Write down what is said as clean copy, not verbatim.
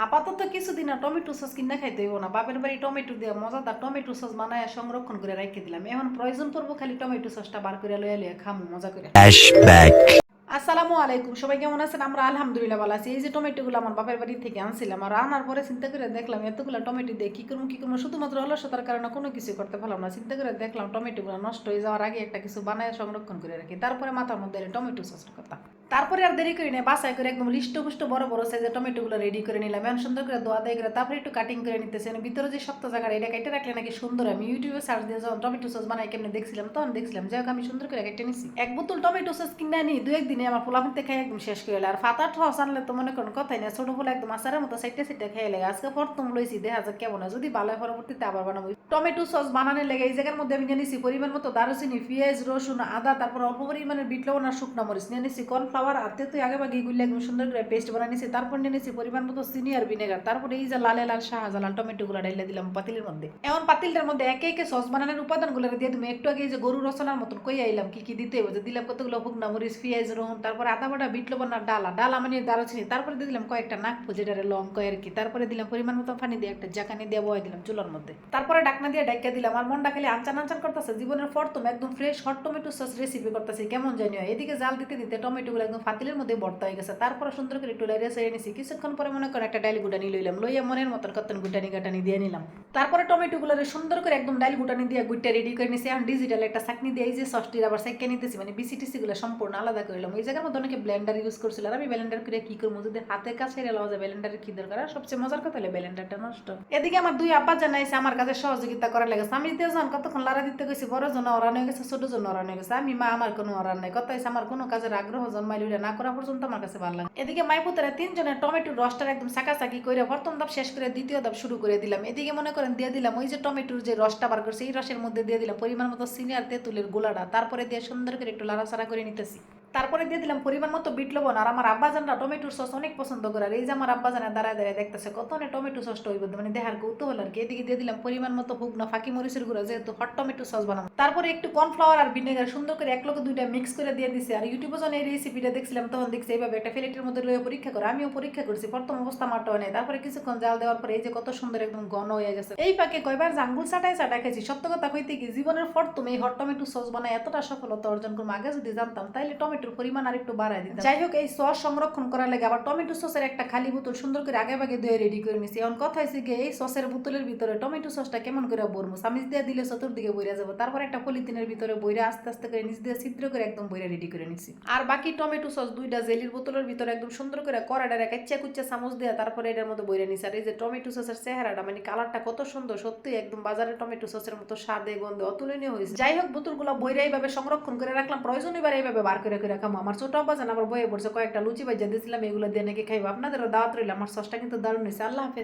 আপাতত কিছুদিন আর tomato sauce কিনা খাইতে হইব না। বাপের বাড়ি টমেটো দিয়ে মজাদার টমেটো সস বানায় সংরক্ষণ করে রেখে দিলাম। এখন প্রয়োজন পড়বো খালি টমেটো সসটা বার করে লইয়া লইয়া খামু মজা করে। ফ্ল্যাশব্যাক। আসসালামু আলাইকুম, সবাই কেমন আছেন? আমরা আলহামদুলিল্লাহ ভালো আছি। এই যে টমেটোগুলো আমার বাপের বাড়ি থেকে আনছিলাম, আর আনার পরে চিন্তা করে দেখলাম এতগুলো টমেটো দিয়ে কি করবো শুধুমাত্র অলসতার কারণে কোনো কিছু করতে পারলাম না। চিন্তা করে দেখলাম টমেটোগুলো নষ্ট হয়ে যাওয়ার আগে একটা কিছু বানায় সংরক্ষণ করে রাখি। তারপরে মাথার মধ্যে এলো টমেটো সসের কথা। তারপরে আর দেরি করি না, বাসায় করে একদম লিষ্ট বড় বড় সাইজের টমেটোগুলো রেডি করে নিলাম। এখন সুন্দর করে দোয়া দিয়ে করে তারপরে একটু কাটিং করে নিতেছি। ভিতরে যে শক্ত জায়গাটা এটা কেটে রাখলে নাকি সুন্দর। আমি ইউটিউবে সার্চ দিয়ে যখন টমেটো সস বানাই কেমনি দেখছিলাম, তখন দেখছিলাম যাই হোক আমি সুন্দর করে কেটে নিছি। এক বোতল টমেটো সস কিনে আনি দু একদিনে আমার পোলা ফুটতে খাই একদম শেষ করে। আর ফাতা ঠস আনলে তো মনে করেন কথাই না, ছোট ফুল একদম আচারের মতো সাইটে খেয়ে লাগে। আজকে প্রথম লইছি, দেখা যাক কেমন হয়। যদি ভালো হয় পরবর্তীতে আবার বানাবো। টমেটো সস বানানোর লেগে এই জায়গার মধ্যে আমি নিয়ে নিছি পরিমাণ মতো দারুচিনি, পেঁয়াজ, রসুন, আদা, তারপর অল্প পরিমাণের বিট লবণ আর শুকনো মরিচ নিয়ে নিছি। কর্নফ্লাওয়ার আর তুই আগে ভাগে এগুলো একদম সুন্দর করে পেস্ট বানিয়ে নিছি। তারপর নিয়ে নিছি পরিমাণ মতো চিনি আর ভিনেগার। তারপরে এই যে লাল শাহজালাল টমেটোগুলো ডাইলে দিলাম পাতিলের মধ্যে। এখন পাতিলটার মধ্যে একে একে সস বানানোর উপাদানগুলো দিয়ে তুমি একটু আগে এই যে গরু রচনার মতন কই আইলাম কি কি দিতে হবে। দিলাম কতগুলো শুকনো মরিচ, পেঁয়াজ, রসুন, তারপরে আদা বাটা, বিট লবণ আর ডালা মানে দারুচিনি। তারপরে দিয়ে দিলাম কয়েকটা নাক যেটারে লং কয় আর কি। তারপরে দিলাম পরিমাণ মতো পানি দিয়ে একটা জাকানি দিয়ে বয় দিলাম চুলার মধ্যে। তারপরে ডাকনা দিয়ে ডাইকা দিলাম। আর মনটা খালি আনচান করতেছে, জীবনের প্রথম একদম fresh hot tomato sauce recipe করতেছি, কেমন জানি হয়। এদিকে জাল দিতে দিতে টমেটোগুলো একদম ফাতিলের মধ্যে ভর্তা হয়ে গেছে। তারপরে সুন্দর করে একটু লাইরে সেরে নিছি। কিছুক্ষণ পরে মনে করেন একটা ডাইল গুটানি লইলাম, লইয়া মনের মতন কতন গুটানি দিয়ে নিলাম। তারপরে টমেটোগুলো সুন্দর করে একদম ডাইল গুটানি দিয়ে গুইটা রেডি করে নিছি। এখন ডিজিটাল একটা চাকনি দিয়ে এই যে সসটির আবার সেকে নিতেছি, মানে বিসিটিসি গুলো সম্পূর্ণ আলাদা করলাম। এই জায়গার মধ্যে অনেকে ব্লেন্ডার ইউজ করছিল, আর আমি ব্লেন্ডার করে কি করবো, যদি হাতের কাছে এলাও যায় ব্লেন্ডারের কি দরকার। আর সবচেয়ে মজার কথা হলো ব্লেন্ডারটা নষ্ট। এদিকে আমার দুই আব্বা জানাইছে আমার কাছে সহযোগিতা করার লেগেছে। আমি দিতে যান কতক্ষণ লাড়া দিতে গেছি, বড় জন অরান হয়ে গেছে, ছোট জন অরান হয়ে গেছে। আমি মা আমার কোনো অরান নাই, কথা হয়েছে আমার কোনো কাজের আগ্রহ জন্মাইল না করা পর্যন্ত আমার কাছে ভালো লাগে। এদিকে মাইপুতারা তিনজনের টমেটোর রসটার একদম চাকাচাকি করে প্রথম ধাপ শেষ করে দ্বিতীয় ধাপ শুরু করে দিলাম। এদিকে মনে করেন দিয়ে দিলাম ওই যে টমেটোর যে রসটা বার করছে এই রসের মধ্যে দিয়ে দিলাম পরিমাণ মতো চিনি আর তেঁতুলের গোলাটা। তারপরে দিয়ে সুন্দর করে একটু লাড়াচাড়া করে নিতেছি। তারপরে দিয়ে দিলাম পরিমাণ মতো বিট লবণ। আর আমার আব্বাজানরা টমেটোর সস অনেক পছন্দ করে। আর এই যে আমার আব্বাজানের দাঁড়ায় দেখতেছে কত অনেক টমেটো সসটা হইব, মানে দেখার কৌতূহল আর কি। এদিকে দিয়ে দিলাম পরিমাণ মতো শুকনো ফাঁকি মরিচের গুঁড়া, যেহেতু হট টমেটো সস বানাবো। তারপরে একটু কর্নফ্লাওয়ার আর ভিনেগার সুন্দর করে এক লগে দুইটা মিক্স করে দিয়ে দিছি। আর ইউটিউবে যখন এই রেসিপিটা দেখছিলাম তখন দেখছি এইভাবে একটা প্লেটের মধ্যে লয়ে পরীক্ষা করে। আমিও পরীক্ষা করছি, প্রথম অবস্থা মাটা হয় নাই। তারপরে কিছুক্ষণ জাল দেওয়ার পরে এই যে কত সুন্দর একদম ঘন হয়ে গেছে। এই পাকে কয়বার আঙ্গুল চাটাই খাইছি। সত্য কথা কইতে কি জীবনের প্রথম এই হট টমেটো সস বানায় এতটা সফলতা অর্জন করবো আগে যদি জানতাম তাইলে টমেটোর পরিমাণ আর একটু বাড়াই দিতাম। যাই হোক এই সস সংরক্ষণ করার লাগে আবার টমেটো সসের একটা খালি বোতল সুন্দর করে আগে ভাগে ধুয়ে রেডি করে নিছি। এখন কথা হয়েছে কি এই সসের বোতলের ভিতরে টমেটো সসটা কেমন করে বরমু, চামিচ দিয়ে দিলে চতুর্দিকে বইরা যাবো। তারপর একটা পলিথিনের ভিতরে বইরা আস্তে আস্তে করে নিচ দিয়ে ছিদ্র করে একদম বইরা রেডি করে নিছি। আর বাকি টমেটো সস দুইটা জেলির বোতলের ভিতরে একদম সুন্দর করে কড়াইটা কাচ্চা কুচ্চা চামচ দিয়ে তারপরে এটার মধ্যে বইরা নিছি। আর এই যে টমেটো সসের চেহারাটা মানে কালারটা কত সুন্দর, সত্যি একদম বাজারের টমেটো সসের মতো স্বাদে গন্ধে অতুলনীয় হয়েছে। যাই হোক বোতলগুলো বইরা এইভাবে সংরক্ষণ করে রাখলাম, প্রয়োজন এবার এইভাবে বার করে খামো। আমার ছোট আব্বাজান আবার বয়ে পড়ছে কয়েকটা লুচি ভাজা দিয়েছিলাম, এগুলো দিয়ে নাকি খাইবো। আপনাদেরও দাওয়াত রইল। আমার সসটা কিন্তু দারুণ হয়েছে। আল্লাহ হাফেজ।